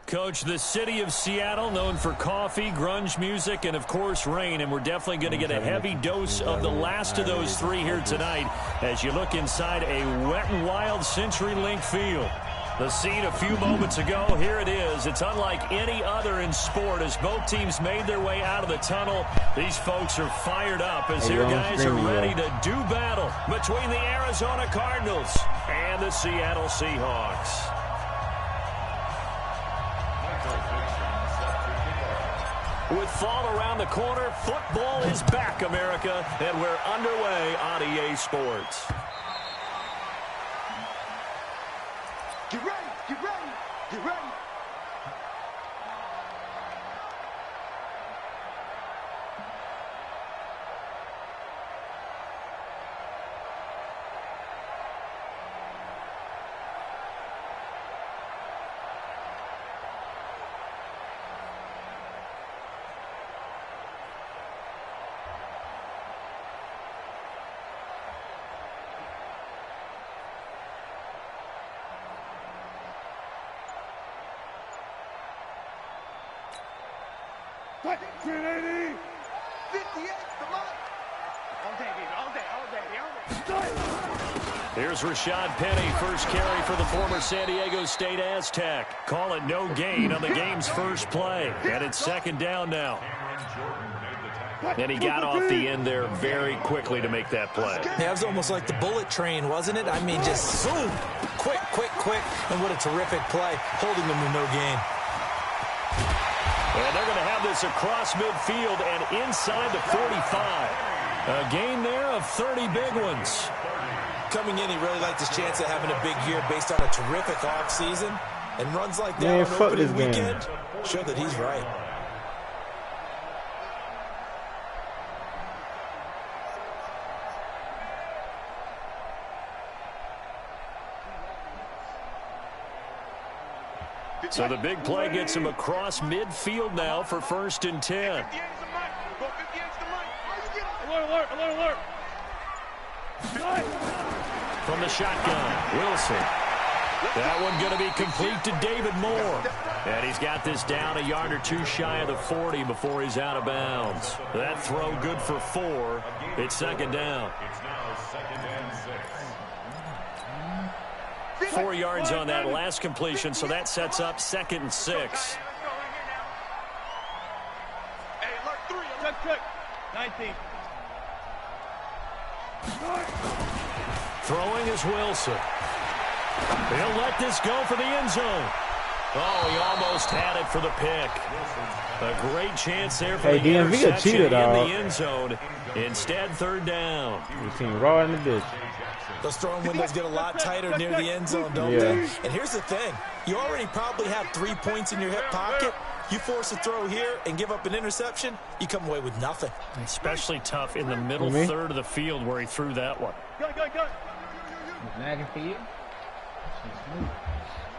Coach, the city of Seattle, known for coffee, grunge music, and, of course, rain. And we're definitely going to get a heavy dose of the last of those three here tonight as you look inside a wet and wild CenturyLink field. The scene a few moments ago, here it is. It's unlike any other in sport as both teams made their way out of the tunnel. These folks are fired up as their guys are ready to do battle between the Arizona Cardinals and the Seattle Seahawks. With fall around the corner, football is back, America, and we're underway on EA Sports. Get ready, get ready, get ready. What? 380! 58, come on! All day, baby, all day, all day, all day. Here's Rashad Penny, first carry for the former San Diego State Aztec. Call it no gain on the game's first play. And it's second down now. And he got off the end there very quickly to make that play. Yeah, it was almost like the bullet train, wasn't it? I mean, just zoom, quick, quick, quick. And what a terrific play, holding them to no gain. And they're going to have this across midfield and inside the 45. A gain there of 30 big ones. Coming in, he really liked his chance of having a big year based on a terrific offseason. And runs like that on opening weekend show that he's right. So the big play gets him across midfield now for 1st and 10. Alert, alert, alert. From the shotgun, Wilson. That one going to be complete to David Moore. And he's got this down a yard or two shy of the 40 before he's out of bounds. That throw good for 4. It's second down. 4 yards on that last completion, so that sets up 2nd and 6. Hey, alert 3, check. 19. Throwing is Wilson. He'll let this go for the end zone. Oh, he almost had it for the pick. A great chance there for the interception in the end zone. Instead, 3rd down. You seem raw in the ditch. Those throwing windows get a lot tighter near the end zone, don't they? And here's the thing. You already probably have 3 points in your hip pocket. You force a throw here and give up an interception, you come away with nothing. Especially tough in the middle third of the field where he threw that one. Go. Nagging for you.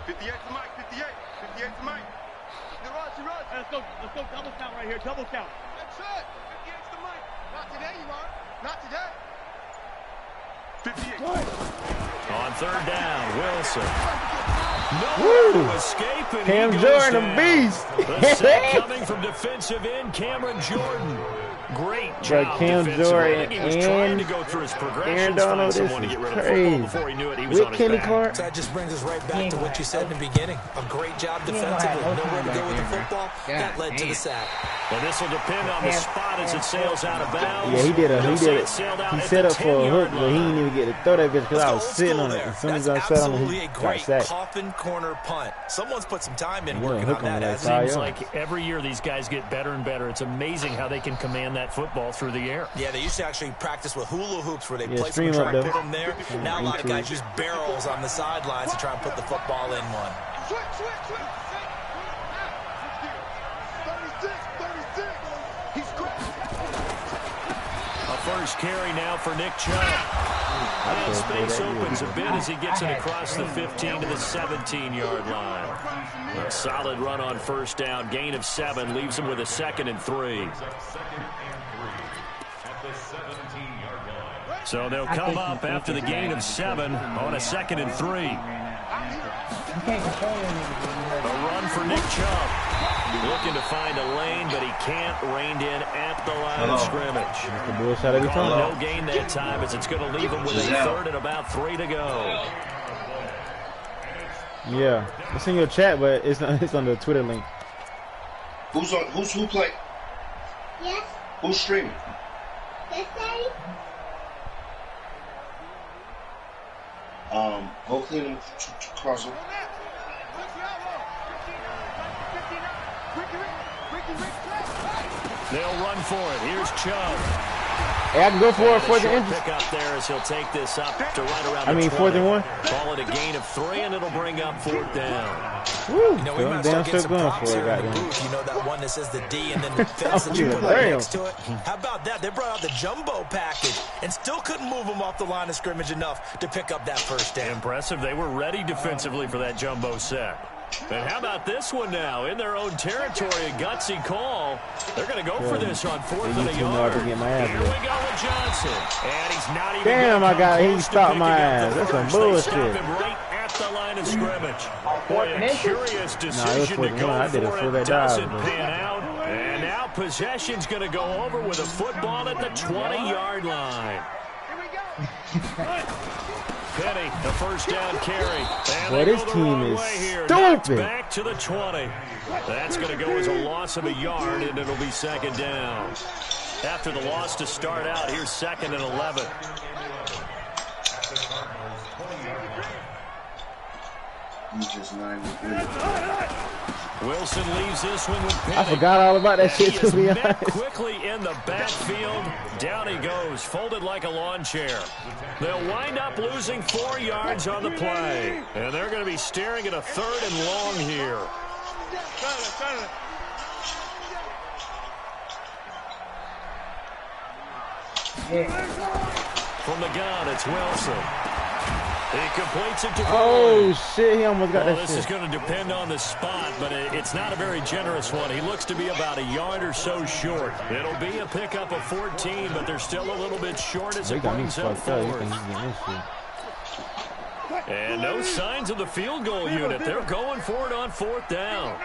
58 to Mike, 58. 58 to Mike. Rush. Let's go double count right here, double count. That's it. 58 to Mike. Not today, you are. Not today. 58. On 3rd down, Wilson. No escape. Cam Jordan, a beast. The set coming from defensive end, Cameron Jordan. Great job. Cam Jordan he was trying to go through his progressions, find someone to get rid of the football before he knew it. He was on his back. That just brings us right back to what you said in the beginning. A great job defensively. Nowhere to go with the football. That led to the sack. And this will depend on the spot as it sails out of bounds. Yeah, he did it. He set up for a hook, but he didn't even get to throw that bitch because I was sitting on it. As soon as I sat on it, he got sacked. Coffin corner punt. Someone's put some time in working on that. It seems like every year these guys get better and better. It's amazing how they can command that football through the air. Yeah, they used to actually practice with hula hoops where they place them and try to put them there. Now a lot of guys use barrels on the sidelines to try and put the football in one. Switch. A first carry now for Nick Chubb. And space opens a bit as he gets it across the 15 to the 17-yard line. A solid run on 1st down. Gain of 7 leaves him with a 2nd and 3. So they'll come up after the gain of 7 on a 2nd and 3. A run for Nick Chubb. Looking to find a lane, but he can't. Reined in at the line of scrimmage. No gain that time, as it's going to leave him with a 3rd and about 3 to go. Yeah, it's in your chat, but it's on the Twitter link. Who playing? Yes. Who's streaming? Yes, Daddy. Go clean them, Carson. They'll run for it. Here's Chubb. Hey, I can go for it for the injury. Pick up there as he'll take this up to right around. I mean, 4th and 1. Call it a gain of 3, and it'll bring up 4th down. Woo, you know, we might damn still sure get some going props for here it, in the booth. You know that one that says the D and then the fence that you put damn. next to it? How about that? They brought out the jumbo package and still couldn't move him off the line of scrimmage enough to pick up that 1st down. Impressive. They were ready defensively for that jumbo set. And how about this one now? In their own territory, a gutsy call. They're going to go for this on 4th and a yard. Here we go with Johnson. And he's not even damn, he stopped my ass. That's some bullshit. Stop him right at the line of scrimmage. Boy, a curious decision to go for it. Doesn't pan out. And now possession's going to go over with a football at the 20-yard line. Penny, the 1st down carry. Boy, this team is stupid. Back to the 20. That's going to go as a loss of a yard, and it'll be 2nd down. After the loss to start out, here's 2nd and 11. Wilson leaves this one with Penny. I forgot all about that shit, to be honest. Quickly in the backfield. Down he goes, folded like a lawn chair. They'll wind up losing 4 yards on the play. And they're going to be staring at a 3rd and long here. From the gun, it's Wilson. He completes it to Oh, shit, he almost got that this shit. is going to depend on the spot, but it's not a very generous one. He looks to be about a yard or so short. It'll be a pickup of 14, but they're still a little bit short as it brings up 4th. And no signs of the field goal unit. They're going for it on 4th down.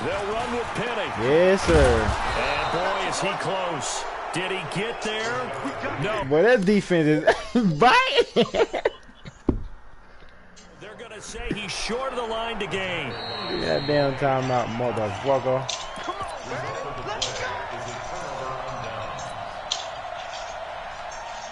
They'll run with Penny. Yes, sir. And boy, is he close. Did he get there? No. Boy, that defense is biting. They're going to say he's short of the line to gain. That damn timeout, motherfucker.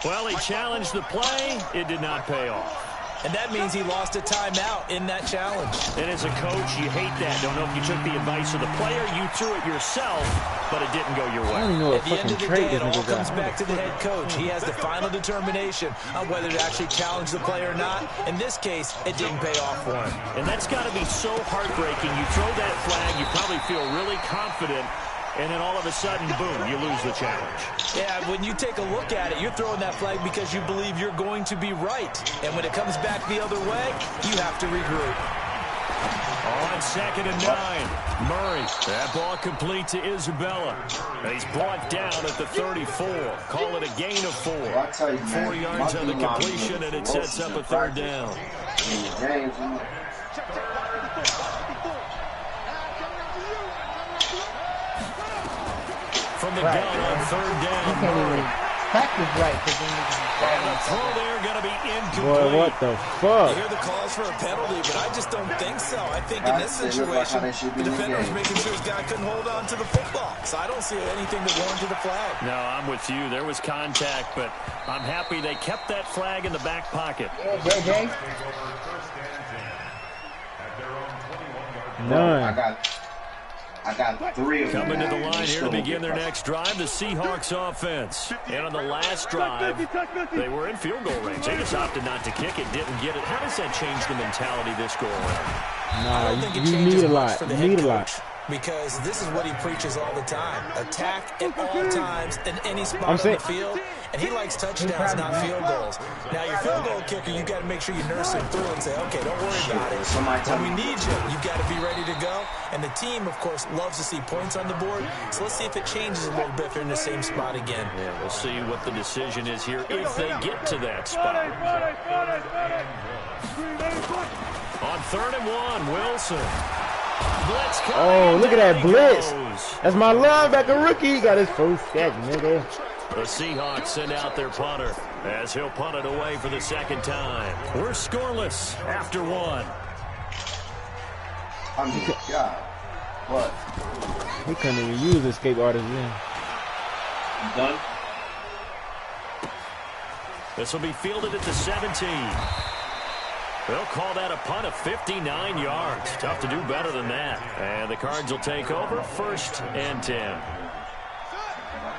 Well, he challenged the play. It did not pay off. And that means he lost a timeout in that challenge. And as a coach, you hate that. Don't know if you took the advice of the player. You threw it yourself, but it didn't go your way. I don't know what At the end fucking of the trait day, this it all nigga comes got. back to the head coach. He has the final determination on whether to actually challenge the play or not. In this case, it didn't pay off for him. And that's got to be so heartbreaking. You throw that flag, you probably feel really confident, and then all of a sudden, boom, you lose the challenge. Yeah, when you take a look at it, you're throwing that flag because you believe you're going to be right. And when it comes back the other way, you have to regroup. On 2nd and 9, Murray. That ball complete to Isabella. And he's brought down at the 34. Call it a gain of 4. 4 yards on the completion, and it sets up a 3rd down. From the gun on 3rd down, Murray. Practice right. And the throw there going to be incomplete. Boy, what the fuck? You hear the calls for a penalty, but I just don't think so. I think in this situation, the defender was making sure his guy couldn't hold on to the football. So I don't see anything that warranted a flag. No, I'm with you. There was contact, but I'm happy they kept that flag in the back pocket. JJ? None. I got 3 of them. Coming to the line here to begin their next drive, the Seahawks offense. And on the last drive, they were in field goal range. They just opted not to kick it, didn't get it. How does that change the mentality this go around? Nah, you need a lot. You need a lot. Because this is what he preaches all the time. Attack at all times in any spot on the field. And he likes touchdowns, not field goals. Now, your field goal kicker, you got to make sure you nurse him through and say, okay, don't worry about it. When we need you, you got to be ready to go. And the team, of course, loves to see points on the board. So let's see if it changes a little bit if they're in the same spot again. Yeah, we'll see what the decision is here if they get to that spot. On 3rd and 1, Wilson. Blitz coming. Oh, look at that blitz. That's my linebacker rookie. He got his first catch, nigga. The Seahawks send out their punter as he'll punt it away for the second time. We're scoreless after 1. I mean, God. What? He couldn't even use escape artist then. You done? This will be fielded at the 17. They'll call that a punt of 59 yards. Tough to do better than that. And the Cards will take over 1st and 10.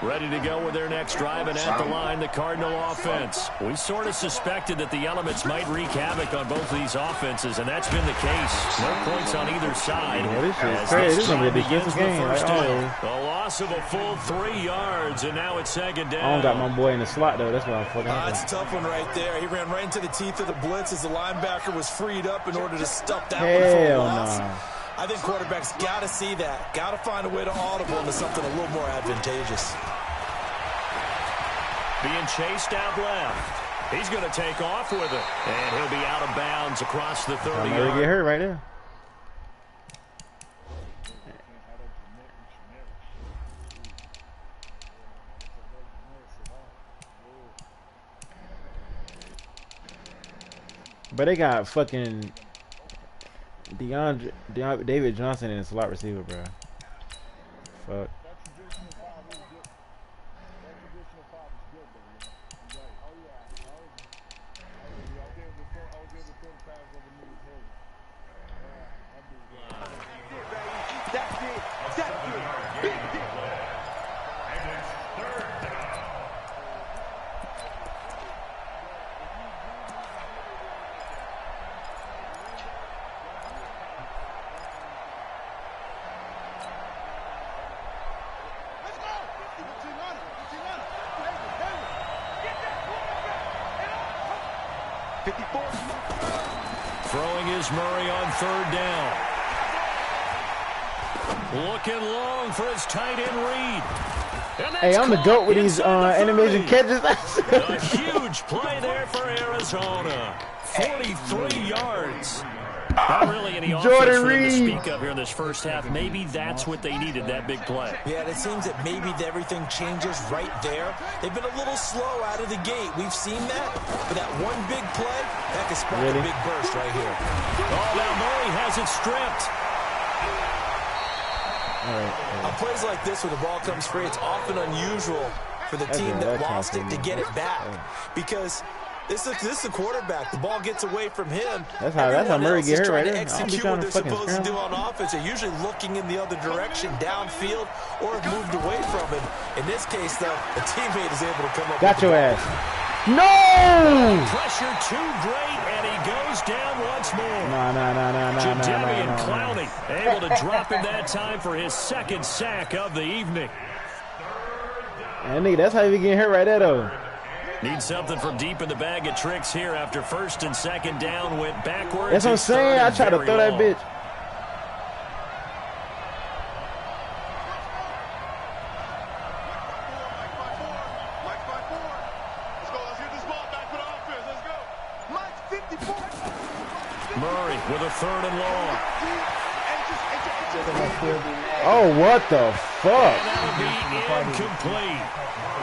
Ready to go with their next drive, and at the line, the Cardinal offense. We sort of suspected that the elements might wreak havoc on both of these offenses, and that's been the case. No points on either side. Yeah, this is crazy. This is going to be a defensive game. Like, a loss of a full 3 yards, and now it's 2nd down. I don't got my boy in the slot, though. That's what I'm fucking That's a tough one right there. He ran right into the teeth of the blitz as the linebacker was freed up in order to stuff that one for a loss. No. I think quarterbacks got to see that. Got to find a way to audible into something a little more advantageous. Being chased out left. He's going to take off with it. And he'll be out of bounds across the 30 I'm going to get hurt right there. But they got fucking David Johnson in the slot receiver, bro. Fuck. Throwing is Murray on 3rd down. Looking long for his tight end read. Hey, I'm the GOAT with these animation catches. A huge play there for Arizona. 43 yards. Not really any offense for them to speak of here in this first half. Maybe that's what they needed, that big play. Yeah, it seems that maybe everything changes right there. They've been a little slow out of the gate. We've seen that. But that one big play, that could spark a big burst right here. Oh, now Murray has it stripped. On plays like this where the ball comes free, it's often unusual for the team that lost it to get it back. Because this is the quarterback. The ball gets away from him. That's how Murray get hurt right there. Execute what they're supposed to do on offense. They're usually looking in the other direction, downfield, or have moved away from him. In this case, though, a teammate is able to come up. Got your ass. No! Pressure too great, and he goes down once more. No. Jadeveon Clowney able to drop him that time for his 2nd sack of the evening. And nigga, that's how you getting hurt right there, though. Need something from deep in the bag of tricks here after 1st and 2nd down went backwards. That's what I'm saying. I tried to throw that bitch. Murray with a 3rd and long. Oh, what the fuck? And that'll be incomplete.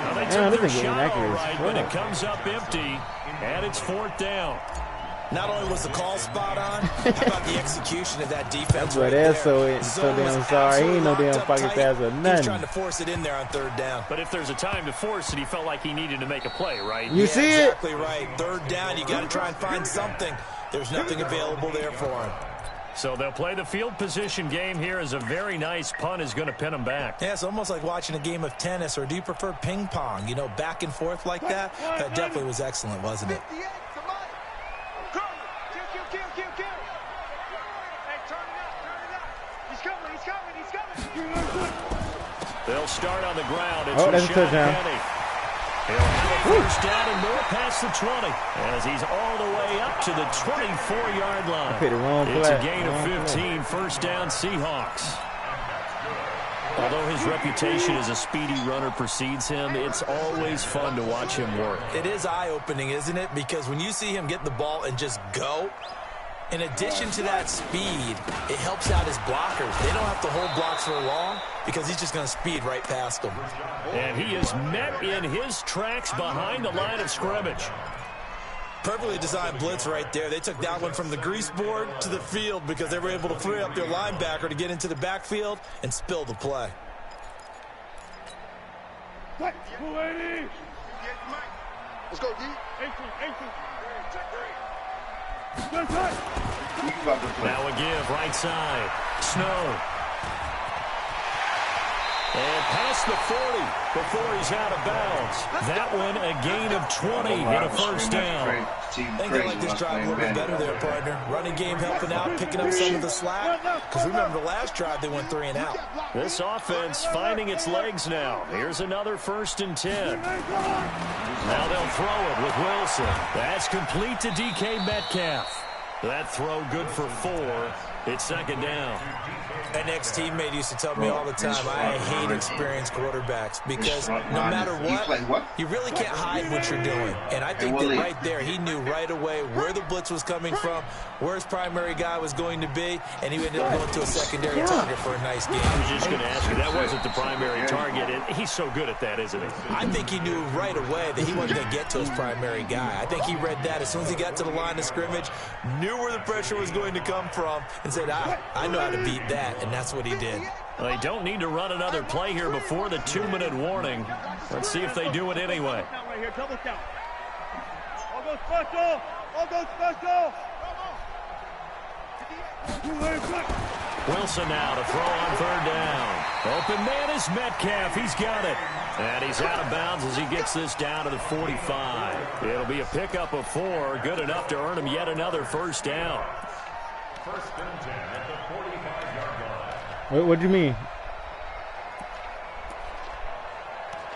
Now they took their shot all right, but it comes up empty, and it's 4th down. Not only was the call spot on, how about the execution of that defense? That's right there. So damn sorry. He ain't no damn pocket pass or nothing. He's trying to force it in there on 3rd down. But if there's a time to force it, he felt like he needed to make a play, right? You see it? Exactly right. 3rd down, you got to try and find something. There's nothing available there for him. So they'll play the field position game here as a very nice punt is going to pin them back. Yeah, it's almost like watching a game of tennis, or do you prefer ping pong? You know, back and forth like that? That definitely was excellent, wasn't it? They'll start on the ground. It's that's a touchdown. He'll have it first down and more past the 20 as he's all the way up to the 24-yard line. It's a gain of 15, first down Seahawks. Although his reputation as a speedy runner precedes him, it's always fun to watch him work. It is eye-opening, isn't it? Because when you see him get the ball and just go, in addition to that speed, it helps out his blockers. They don't have to hold blocks for long because he's just going to speed right past them. And he is met in his tracks behind the line of scrimmage. Perfectly designed blitz right there. They took that one from the grease board to the field because they were able to free up their linebacker to get into the backfield and spill the play. Let's go, D. Now a give, right side. Snow. And past the 40 before he's out of bounds. That one a gain of 20 and a first down. I think I like this drive a little bit better there, partner. Running game helping out, picking up some of the slack. Because remember, the last drive they went 3 and out. This offense finding its legs now. Here's another 1st and 10. Now they'll throw it with Wilson. That's complete to DK Metcalf. That throw good for 4. It's second down. An ex-teammate used to tell me all the time, I hate experienced quarterbacks because no matter what, you really can't hide what you're doing. And I think that right there, he knew right away where the blitz was coming from, where his primary guy was going to be, and he ended up going to a secondary target for a nice game. I was just going to ask you, that wasn't the primary target, and he's so good at that, isn't he? I think he knew right away that he wasn't going to get to his primary guy. I think he read that as soon as he got to the line of scrimmage, knew where the pressure was going to come from, and said, I know how to beat that. And that's what he did. Well, they don't need to run another play here before the 2-minute warning. Let's see if they do it anyway. Right here, double count. All goes special. All goes special. Wilson now to throw on 3rd down. Open man is Metcalf. He's got it. And he's out of bounds as he gets this down to the 45. It'll be a pickup of 4. Good enough to earn him yet another first down. First and 10 at the 45-yard line. What do you mean?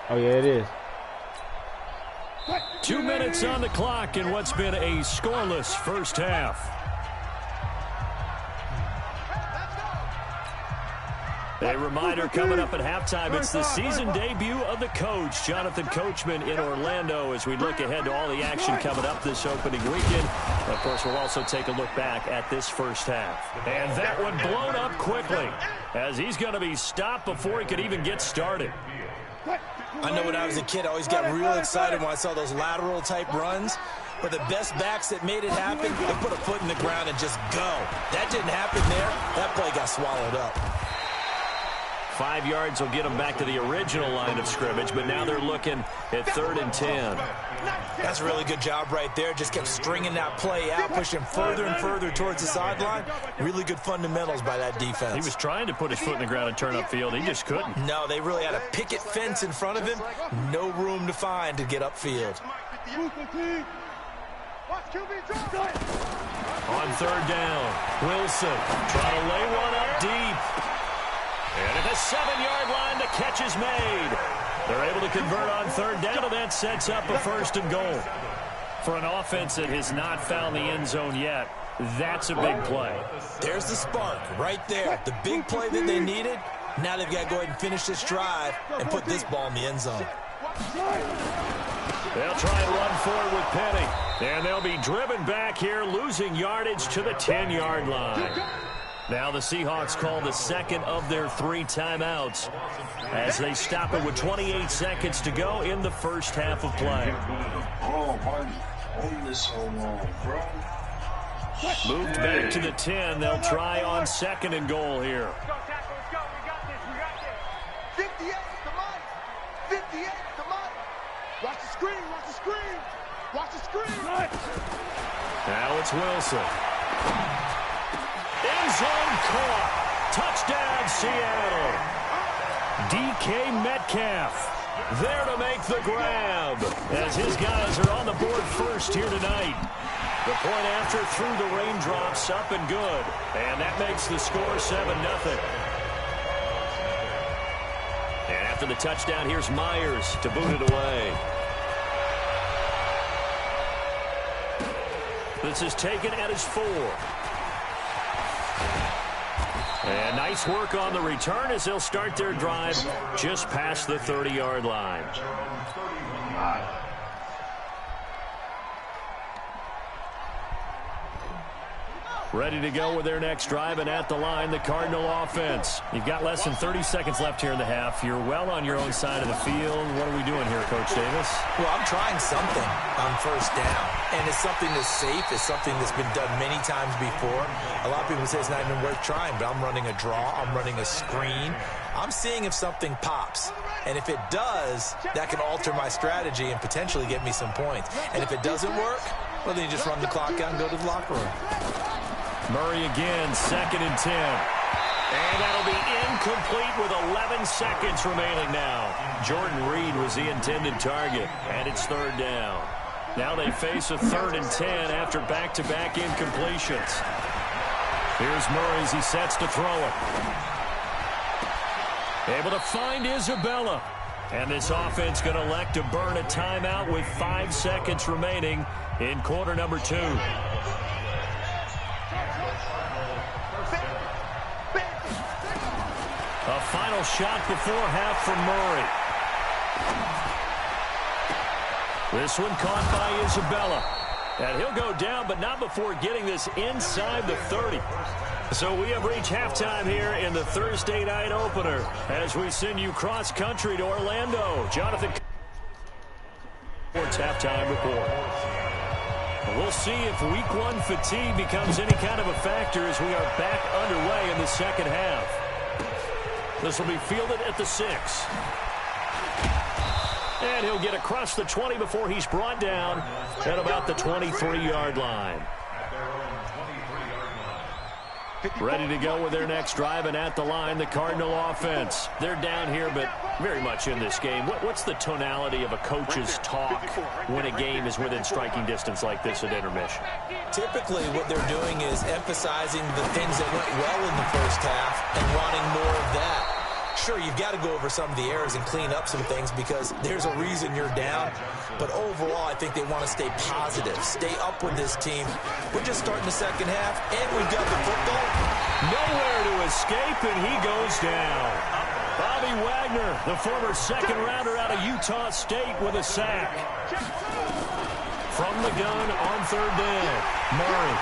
Oh, yeah, it is. 2 minutes on the clock in what's been a scoreless first half. A reminder coming up at halftime, it's the season debut of the coach, Jonathan Coachman, in Orlando, as we look ahead to all the action coming up this opening weekend. Of course, we'll also take a look back at this first half. And that one blown up quickly, as he's going to be stopped before he could even get started. I know when I was a kid, I always got real excited when I saw those lateral-type runs. But the best backs that made it happen, they put a foot in the ground and just go. That didn't happen there. That play got swallowed up. 5 yards will get them back to the original line of scrimmage, but now they're looking at 3rd and 10. That's a really good job right there. Just kept stringing that play out, pushing further and further towards the sideline. Really good fundamentals by that defense. He was trying to put his foot in the ground and turn upfield. He just couldn't. No, they really had a picket fence in front of him. No room to find to get upfield. On 3rd down, Wilson trying to lay one up deep. And at the 7-yard line, the catch is made. They're able to convert on 3rd down, and that sets up a 1st and goal. For an offense that has not found the end zone yet, that's a big play. There's the spark right there. The big play that they needed. Now they've got to go ahead and finish this drive and put this ball in the end zone. They'll try and run forward with Penny. And they'll be driven back here, losing yardage to the 10-yard line. Now the Seahawks call the second of their 3 timeouts as they stop it with 28 seconds to go in the first half of play. Moved back to the 10. They'll try on 2nd and goal here. 58, come on. 58, come on. Watch the screen, watch the screen. Watch the screen. Now it's Wilson. End zone caught. Touchdown, Seattle. DK Metcalf there to make the grab as his guys are on the board first here tonight. The point after through the raindrops, up and good. And that makes the score 7-0. And after the touchdown, here's Myers to boot it away. This is taken at his 4. And nice work on the return as they'll start their drive just past the 30-yard line. Ready to go with their next drive, and at the line, the Cardinal offense. You've got less than 30 seconds left here in the half. You're well on your own side of the field. What are we doing here, Coach Davis? Well, I'm trying something on first down, and it's something that's safe. It's something that's been done many times before. A lot of people say it's not even worth trying, but I'm running a draw. I'm running a screen. I'm seeing if something pops, and if it does, that can alter my strategy and potentially get me some points. And if it doesn't work, well, then you just run the clock out and go to the locker room. Murray again, 2nd and 10. And that'll be incomplete with 11 seconds remaining now. Jordan Reed was the intended target, and it's 3rd down. Now they face a 3rd and 10 after back-to-back incompletions. Here's Murray as he sets to throw it. Able to find Isabella. And this offense going to elect to burn a timeout with 5 seconds remaining in quarter number 2. A final shot before half from Murray. This one caught by Isabella. And he'll go down, but not before getting this inside the 30. So we have reached halftime here in the Thursday night opener as we send you cross-country to Orlando. Jonathan Sports halftime report. We'll see if week 1 fatigue becomes any kind of a factor as we are back underway in the second half. This will be fielded at the 6. And he'll get across the 20 before he's brought down at about the 23-yard line. Ready to go with their next drive, and at the line, the Cardinal offense. They're down here, but very much in this game. What's the tonality of a coach's talk when a game is within striking distance like this at intermission? Typically, what they're doing is emphasizing the things that went well in the first half and wanting more of that. Sure, you've got to go over some of the errors and clean up some things because there's a reason you're down. But overall, I think they want to stay positive, stay up with this team. We're just starting the second half, and we've got the football. Nowhere to escape, and he goes down. Bobby Wagner, the former second-rounder out of Utah State, with a sack. From the gun on 3rd down, Murray.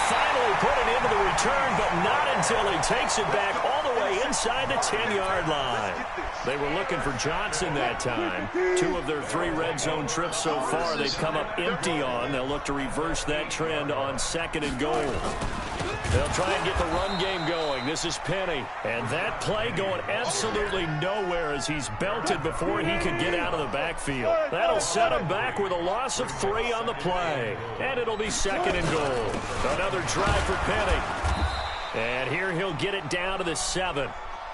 Finally put it into the return, but not until he takes it back all the way inside the 10-yard line. They were looking for Johnson that time. 2 of their 3 red zone trips so far they've come up empty on. They'll look to reverse that trend on 2nd and goal. They'll try and get the run game going. This is Penny. And that play going absolutely nowhere as he's belted before he could get out of the backfield. That'll set him back with a loss of 3 on the play. And it'll be 2nd and goal. Another drive for Penny. And here he'll get it down to the 7.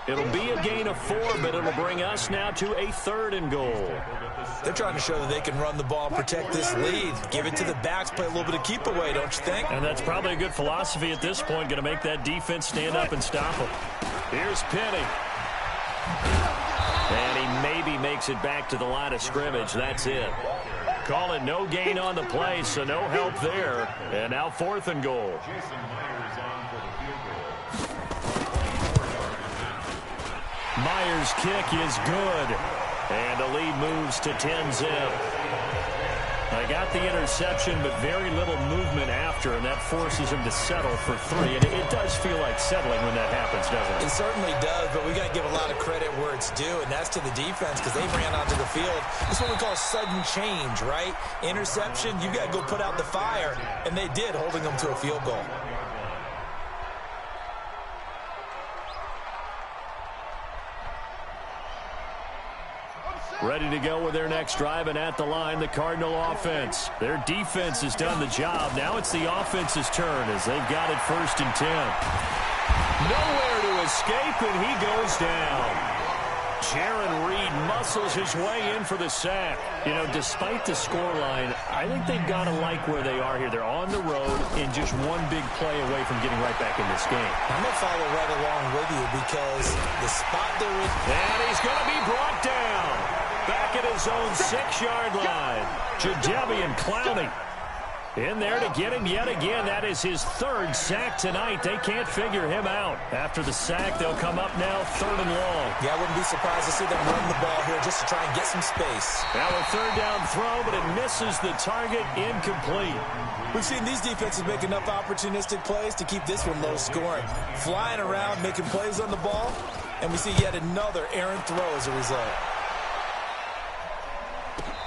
It'll be a gain of 4, but it'll bring us now to a 3rd and goal. They're trying to show that they can run the ball and protect this lead. Give it to the backs, play a little bit of keep away, don't you think? And that's probably a good philosophy at this point, going to make that defense stand up and stop them. Here's Penny. And he maybe makes it back to the line of scrimmage. That's it. Call it no gain on the play, so no help there. And now 4th and goal. Myers' kick is good. And the lead moves to 10-0. They got the interception, but very little movement after, and that forces him to settle for 3. And it does feel like settling when that happens, doesn't it? It certainly does, but we got to give a lot of credit where it's due, and that's to the defense because they ran onto the field. It's what we call sudden change, right? Interception, you got to go put out the fire, and they did, holding them to a field goal. Ready to go with their next drive, and at the line, the Cardinal offense. Their defense has done the job. Now it's the offense's turn as they've got it 1st and 10. Nowhere to escape, and he goes down. Jaron Reed muscles his way in for the sack. You know, despite the scoreline, I think they've got to like where they are here. They're on the road and just one big play away from getting right back in this game. I'm going to follow right along with you because the spot they're in. And he's going to be brought down. Back back at his own 6-yard line. Jadeveon Clowney in there to get him yet again. That is his 3rd sack tonight. They can't figure him out. After the sack, they'll come up now 3rd and long. Yeah, I wouldn't be surprised to see them run the ball here just to try and get some space. Now a 3rd down throw, but it misses the target, incomplete. We've seen these defenses make enough opportunistic plays to keep this one low scoring. Flying around, making plays on the ball, and we see yet another errant throw as a result.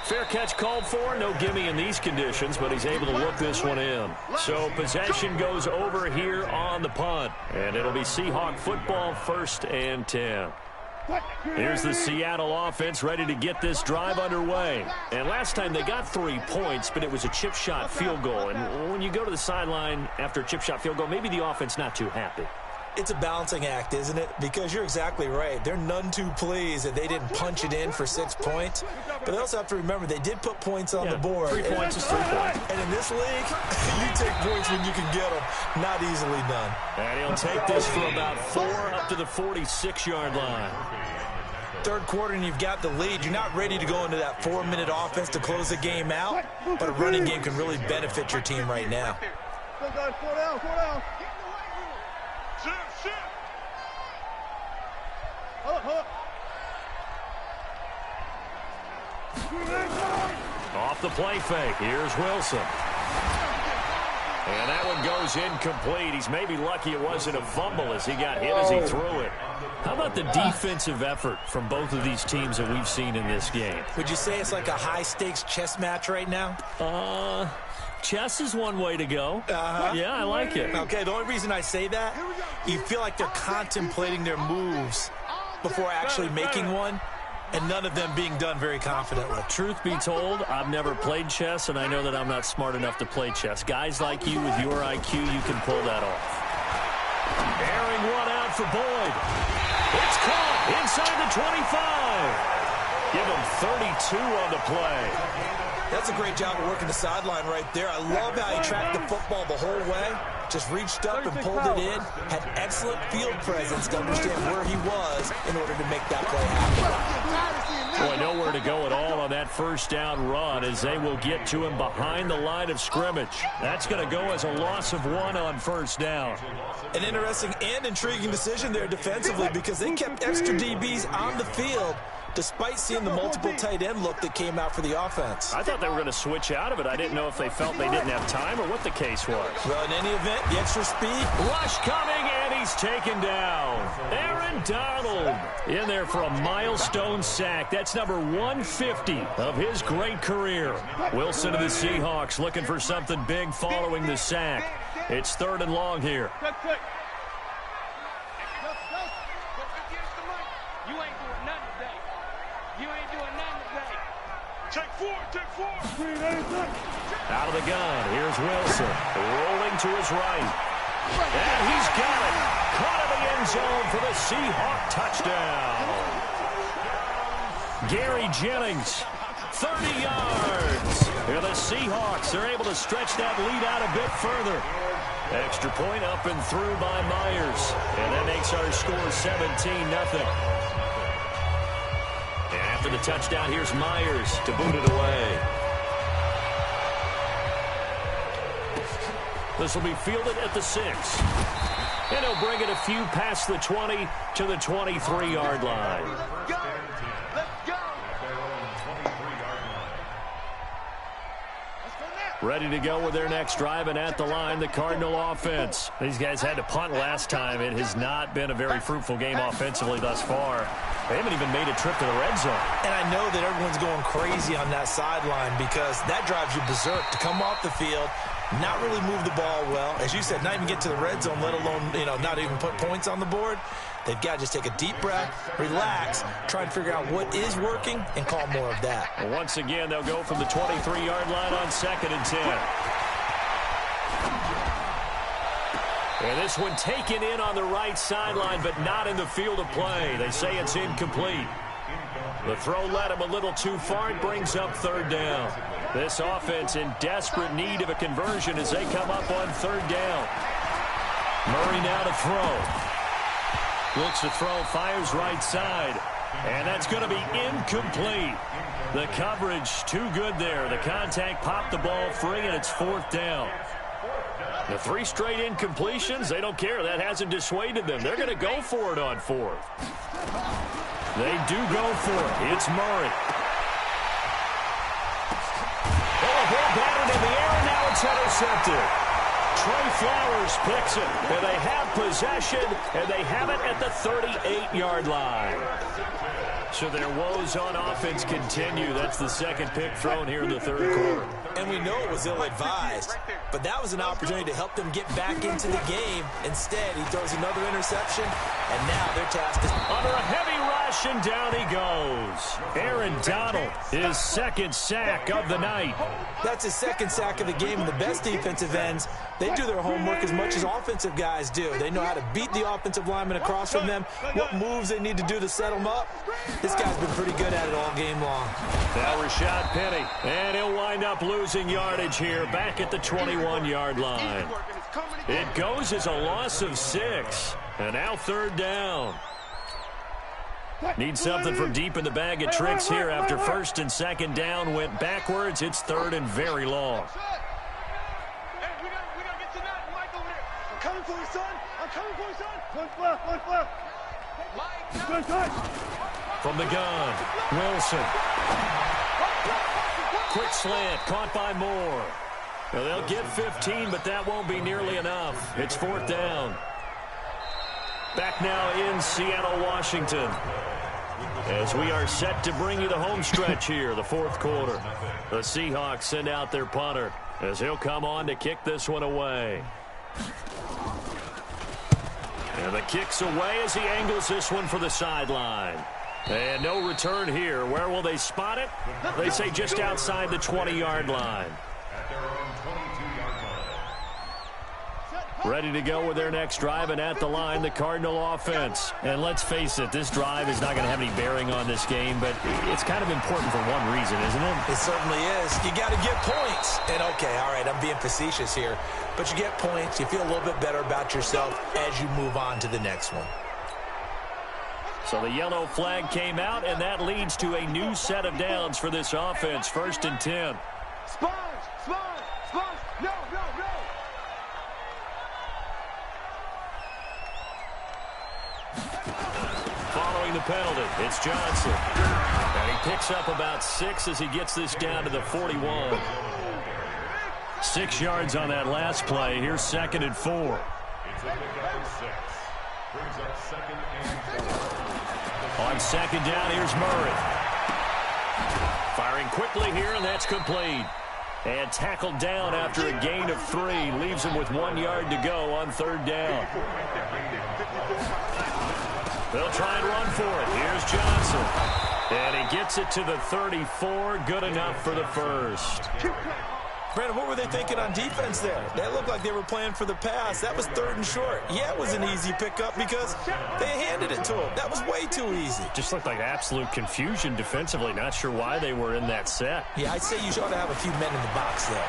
Fair catch called for. No gimme in these conditions, but he's able to look this one in. So possession goes over here on the punt. And it'll be Seahawk football, 1st and 10. Here's the Seattle offense ready to get this drive underway. And last time they got 3 points, but it was a chip shot field goal. And when you go to the sideline after a chip shot field goal, maybe the offense not too happy. It's a balancing act, isn't it? Because you're exactly right. They're none too pleased that they didn't punch it in for 6 points. But they also have to remember they did put points on the board. 3 points is 3 points. And in this league, you take points when you can get them. Not easily done. And he'll take this for about 4 up to the 46-yard line. 3rd quarter and you've got the lead. You're not ready to go into that 4-minute offense to close the game out. But a running game can really benefit your team right now. Go, guys, 4 down, 4 down. Off the play fake. Here's Wilson. And that one goes incomplete. He's maybe lucky it wasn't a fumble as he got hit as he threw it. How about the defensive effort from both of these teams that we've seen in this game? Would you say it's like a high-stakes chess match right now? Chess is one way to go. Yeah, I like it. Okay, the only reason I say that, you feel like they're contemplating their moves before actually making one, and none of them being done very confidently. Truth be told, I've never played chess, and I know that I'm not smart enough to play chess. Guys like you with your IQ, you can pull that off. Airing one out for Boyd. It's caught inside the 25. Give him 32 on the play. That's a great job of working the sideline right there. I love how he tracked the football the whole way. Just reached up and pulled it in. Had excellent field presence to understand where he was in order to make that play happen. Boy, nowhere to go at all on that 1st down run as they will get to him behind the line of scrimmage. That's going to go as a loss of 1 on 1st down. An interesting and intriguing decision there defensively because they kept extra DBs on the field despite seeing the multiple tight end look that came out for the offense. I thought they were going to switch out of it. I didn't know if they felt they didn't have time or what the case was. Well, in any event, the extra speed. Rush coming, and he's taken down. Aaron Donald in there for a milestone sack. That's number 150 of his great career. Wilson of the Seahawks looking for something big following the sack. It's 3rd and long here. Out of the gun, here's Wilson, rolling to his right. And he's got it. Caught in the end zone for the Seahawk touchdown. Gary Jennings, 30 yards. Here the Seahawks are able to stretch that lead out a bit further. Extra point up and through by Myers. And that makes our score 17-0. And after the touchdown, here's Myers to boot it away. This will be fielded at the 6. And he'll bring it a few past the 20 to the 23-yard line. Ready to go with their next drive, and at the line, the Cardinal offense. These guys had to punt last time. It has not been a very fruitful game offensively thus far. They haven't even made a trip to the red zone. And I know that everyone's going crazy on that sideline because that drives you berserk to come off the field, not really move the ball well. As you said, not even get to the red zone, let alone, not even put points on the board. They've got to just take a deep breath, relax, try and figure out what is working, and call more of that. Well, once again, they'll go from the 23-yard line on 2nd and 10. And this one taken in on the right sideline, but not in the field of play. They say it's incomplete. The throw led him a little too far. It brings up 3rd down. This offense in desperate need of a conversion as they come up on 3rd down. Murray now to throw. Looks to throw, fires right side. And that's going to be incomplete. The coverage too good there. The contact popped the ball free, and it's 4th down. The 3 straight incompletions, they don't care. That hasn't dissuaded them. They're going to go for it on 4th. They do go for it. It's Murray. Oh, a ball batted in the air, and now it's intercepted. Trey Flowers picks it, and they have possession, and they have it at the 38-yard line. So their woes on offense continue. That's the second pick thrown here in the 3rd quarter. And we know it was ill-advised, but that was an opportunity to help them get back into the game. Instead, he throws another interception, and now their task is under a heavy rush, and down he goes. Aaron Donald, his 2nd sack of the night. That's his 2nd sack of the game, and the best defensive ends, they do their homework as much as offensive guys do. They know how to beat the offensive lineman across from them, what moves they need to do to set them up. This guy's been pretty good at it all game long. Now Rashad Penny, and he'll wind up losing yardage here back at the 21-yard line. It goes as a loss of 6, and now 3rd down. Need something from deep in the bag of tricks here after 1st and 2nd down went backwards. It's 3rd and very long. I'm coming for you, son. I'm coming for you, son. One left. From the gun, Wilson. Quick slant, caught by Moore. Well, they'll get 15, but that won't be nearly enough. It's 4th down. Back now in Seattle, Washington, as we are set to bring you the home stretch here, the 4th quarter. The Seahawks send out their punter as he'll come on to kick this one away. And the kick's away as he angles this one for the sideline. And no return here. Where will they spot it? They say just outside the 20-yard line. Ready to go with their next drive, and at the line, the Cardinal offense. And let's face it, this drive is not going to have any bearing on this game, but it's kind of important for one reason, isn't it? It certainly is. You got to get points. And, okay, all right, I'm being facetious here, but you get points, you feel a little bit better about yourself as you move on to the next one. So the yellow flag came out, and that leads to a new set of downs for this offense. 1st and 10. Sponge! No! Following the penalty, it's Johnson. And he picks up about 6 as he gets this down to the 41. 6 yards on that last play. Here's 2nd and 4. On 2nd down, here's Murray. Firing quickly here, and that's complete. And tackled down after a gain of 3. Leaves him with 1 yard to go on 3rd down. They'll try and run for it. Here's Johnson. And he gets it to the 34. Good enough for the 1st. Brandon, what were they thinking on defense there? That looked like they were playing for the pass. That was 3rd and short. Yeah, it was an easy pickup because they handed it to him. That was way too easy. Just looked like absolute confusion defensively. Not sure why they were in that set. Yeah, I'd say you ought to have a few men in the box there.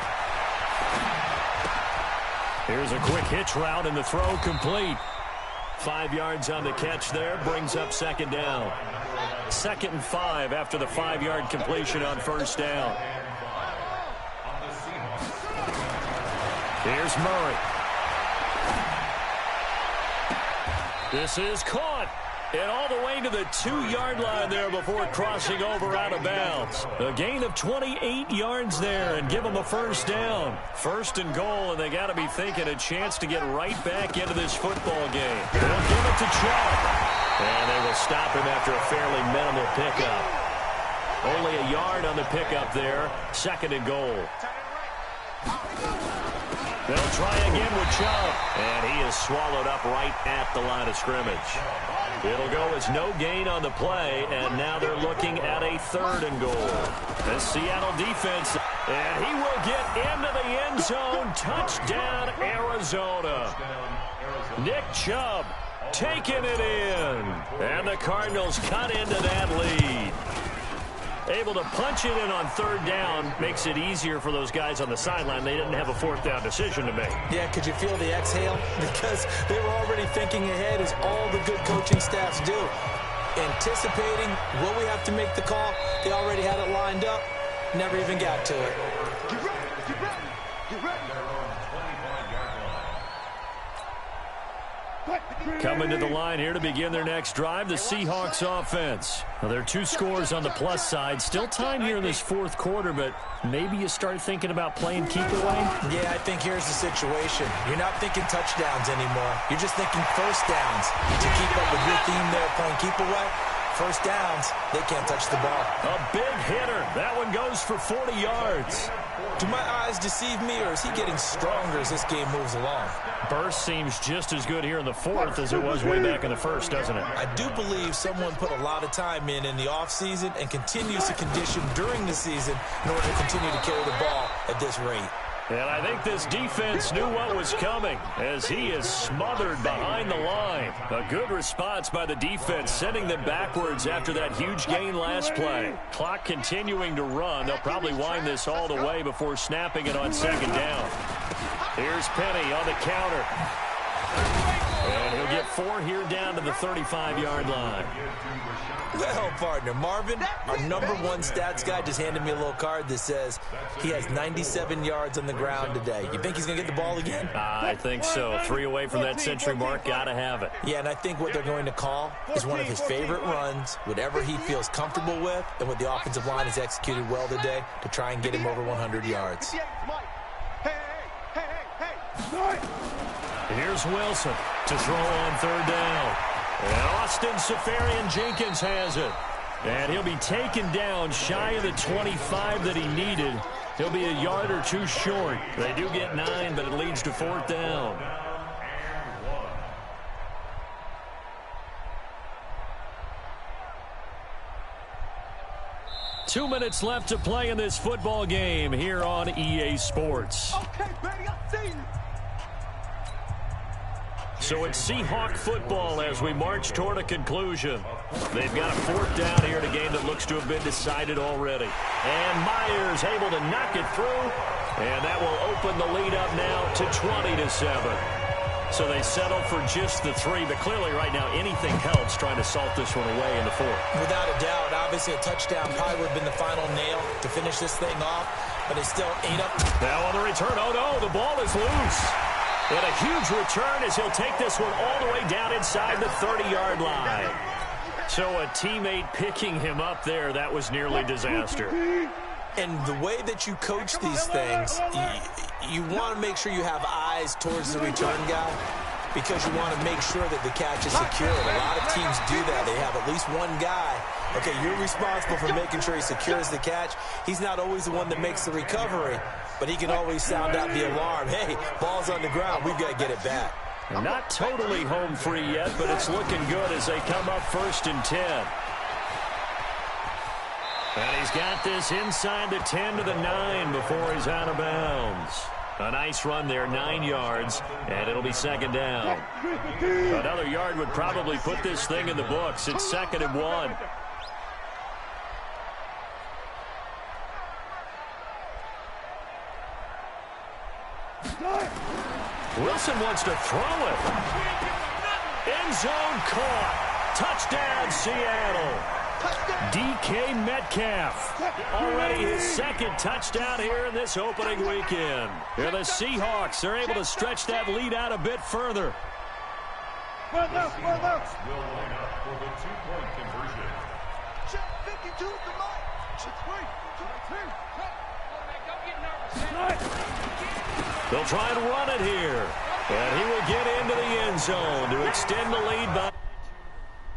Here's a quick hitch route, and the throw complete. 5 yards on the catch there, brings up 2nd down. 2nd and 5 after the 5-yard completion on 1st down. Here's Murray. This is caught. And all the way to the 2-yard line there before crossing over out of bounds. A gain of 28 yards there and give them a 1st down. 1st and goal, and they got to be thinking a chance to get right back into this football game. They'll give it to Chubb. And they will stop him after a fairly minimal pickup. Only a yard on the pickup there. 2nd and goal. They'll try again with Chubb. And he is swallowed up right at the line of scrimmage. It'll go as no gain on the play, and now they're looking at a 3rd and goal. The Seattle defense, and he will get into the end zone. Touchdown, Arizona. Nick Chubb taking it in, and the Cardinals cut into that lead. Able to punch it in on 3rd down makes it easier for those guys on the sideline. They didn't have a 4th down decision to make. Yeah, could you feel the exhale? Because they were already thinking ahead, as all the good coaching staffs do. anticipating, will we have to make the call? They already had it lined up, never even got to it. Get ready, get ready, get ready. Coming to the line here to begin their next drive, the Seahawks offense. Now, there are 2 scores on the plus side. Still time here in this fourth quarter, but maybe you start thinking about playing keep away? Yeah, I think here's the situation. You're not thinking touchdowns anymore. You're just thinking first downs. To keep up with your theme there, playing keep away, first downs, they can't touch the ball. A big hitter. That one goes for 40 yards. Do my eyes deceive me, or is he getting stronger as this game moves along? Burst seems just as good here in the fourth as it was way back in the first, doesn't it? I do believe someone put a lot of time in the offseason and continues to condition during the season in order to continue to carry the ball at this rate. And I think this defense knew what was coming as he is smothered behind the line. A good response by the defense, sending them backwards after that huge gain last play. Clock continuing to run. They'll probably wind this all the way before snapping it on second down. Here's Penny on the counter. And he'll get 4 here down to the 35-yard line. Well, partner, Marvin, our #1 stats guy, just handed me a little card that says he has 97 yards on the ground today. You think he's going to get the ball again? I think so. 3 away from that century mark. Got to have it. Yeah, and I think what they're going to call is one of his favorite runs, whatever he feels comfortable with, and what the offensive line has executed well today to try and get him over 100 yards. Here's Wilson to throw on third down. And Austin Safarian-Jenkins has it. And he'll be taken down shy of the 25 that he needed. He'll be a yard or 2 short. They do get 9, but it leads to 4th down. Two minutes left to play in this football game here on EA Sports. Okay, baby, I see you. So it's Seahawk football as we march toward a conclusion. They've got a 4th down here in a game that looks to have been decided already. And Myers able to knock it through. And that will open the lead up now to 20-7. So they settle for just the 3, but clearly right now anything helps trying to salt this one away in the 4th. Without a doubt, obviously a touchdown probably would have been the final nail to finish this thing off, but it's still 8 up. Now on the return, oh no, the ball is loose. And a huge return as he'll take this one all the way down inside the 30-yard line. So a teammate picking him up there, that was nearly disaster. And the way that you coach these things, you want to make sure you have eyes towards the return guy because you want to make sure that the catch is secured. A lot of teams do that. They have at least one guy. Okay, you're responsible for making sure he secures the catch. He's not always the one that makes the recovery, but he can always sound out the alarm. Hey, ball's on the ground. We've got to get it back. Not totally home free yet, but it's looking good as they come up 1st and 10. And he's got this inside the 10 to the 9 before he's out of bounds. A nice run there, 9 yards, and it'll be 2nd down. Another yard would probably put this thing in the books. It's 2nd and 1. Wilson wants to throw it. End zone caught. Touchdown, Seattle. DK Metcalf. Already his 2nd touchdown here in this opening weekend. And the Seahawks are able to stretch that lead out a bit further. Will line up for the 2-point conversion. Check 52 is the mic. They'll try and run it here. And he will get into the end zone to extend the lead by